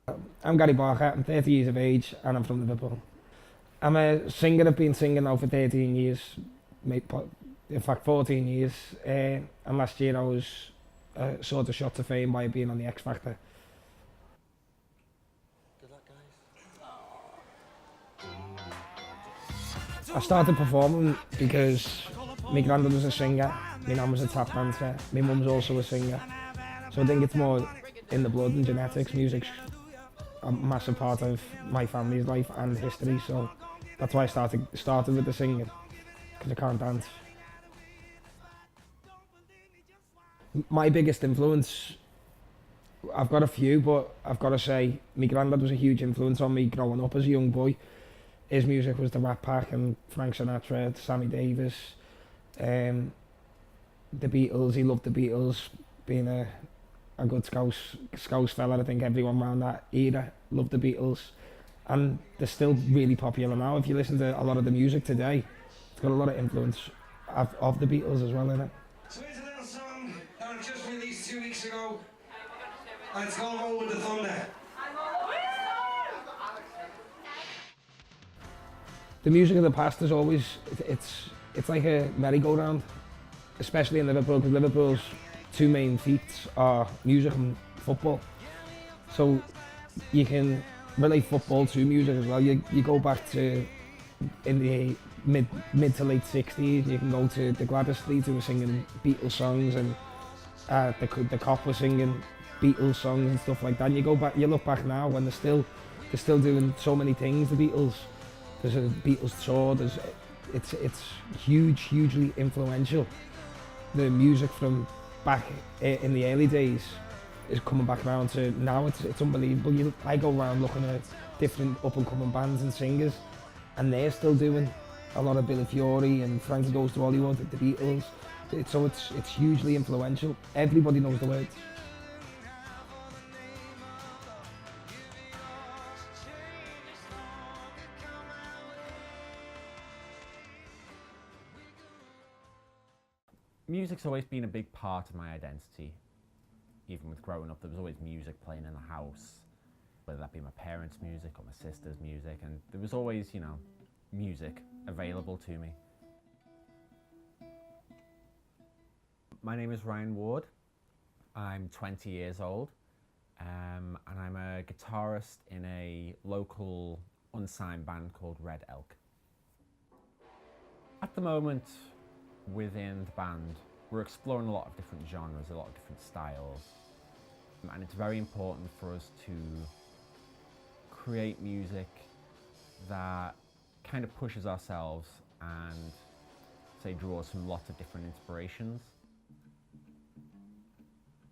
I'm Gary Barker, I'm 30 years of age and I'm from Liverpool. I'm a singer, I've been singing now for 13 years, in fact 14 years, and last year I was sort of shot to fame by being on the X Factor. Good luck, I started performing because my granddad was a singer, my nan was a tap dancer, my mum's also a singer. So I think it's more in the blood and genetics. Music's a massive part of my family's life and history, so that's why I started with the singing, because I can't dance. My biggest influence, I've got a few, but I've got to say my granddad was a huge influence on me growing up as a young boy. His music was the Rat Pack and Frank Sinatra, Sammy Davis, um, the Beatles. He loved the Beatles, being a good Scouse fella. I think everyone around that era loved the Beatles, and they're still really popular now. If you listen to a lot of the music today, it's got a lot of influence of the Beatles as well in it. So here's a little song that I've just released 2 weeks ago, and it's called Roll with the Thunder. The music of the past is always, it's like a merry-go-round, especially in Liverpool, because Liverpool's two main feats are music and football. So you can relate football to music as well. You go back to in the mid to late 60s, you can go to the Gladys Street who were singing Beatles songs, and the Cop was singing Beatles songs and stuff like that. And you look back now when they're still doing so many things, the Beatles. There's a Beatles tour, it's hugely influential. The music from back in the early days is coming back around to now. It's unbelievable. I go around looking at different up and coming bands and singers, and they're still doing a lot of Billy Fiori and Frankie Goes to Hollywood, the Beatles. So it's hugely influential. Everybody knows the words. Music's always been a big part of my identity. Even with growing up, there was always music playing in the house, whether that be my parents' music or my sister's music, and there was always, music available to me. My name is Ryan Ward. I'm 20 years old, and I'm a guitarist in a local unsigned band called Red Elk. At the moment, within the band, we're exploring a lot of different genres, a lot of different styles, and it's very important for us to create music that kind of pushes ourselves and, say, draws from lots of different inspirations.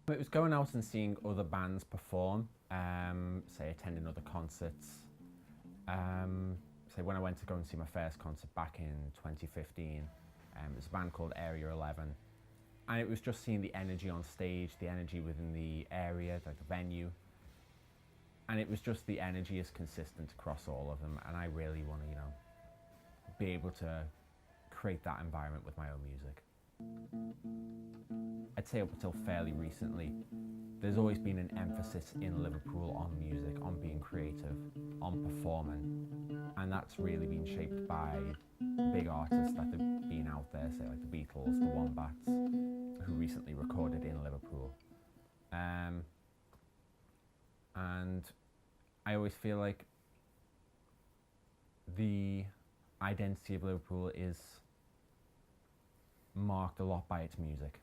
It was going out and seeing other bands perform, say attending other concerts. Say when I went to go and see my first concert back in 2015, it was a band called Area 11, and it was just seeing the energy on stage, the energy within the area, like the venue, and it was just the energy is consistent across all of them, and I really want to, be able to create that environment with my own music. I'd say up until fairly recently, there's always been an emphasis in Liverpool on music, on being creative, on performing, and that's really been shaped by big artists that have been out there, say like the Beatles, the Wombats, who recently recorded in Liverpool. And I always feel like the identity of Liverpool is marked a lot by its music.